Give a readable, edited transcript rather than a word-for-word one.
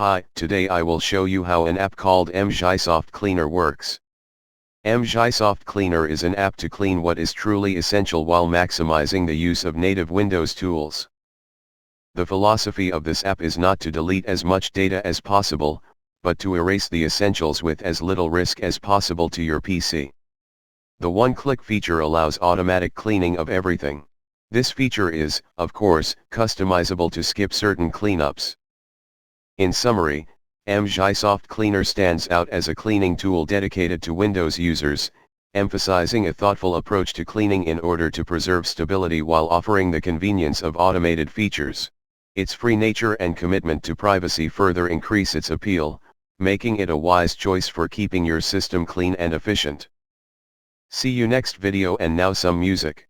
Hi, today I will show you how an app called Emjysoft Cleaner works. Emjysoft Cleaner is an app to clean what is truly essential while maximizing the use of native Windows tools. The philosophy of this app is not to delete as much data as possible, but to erase the essentials with as little risk as possible to your PC. The one-click feature allows automatic cleaning of everything. This feature is, of course, customizable to skip certain cleanups. In summary, Emjysoft Cleaner stands out as a cleaning tool dedicated to Windows users, emphasizing a thoughtful approach to cleaning in order to preserve stability while offering the convenience of automated features. Its free nature and commitment to privacy further increase its appeal, making it a wise choice for keeping your system clean and efficient. See you next video, and now some music.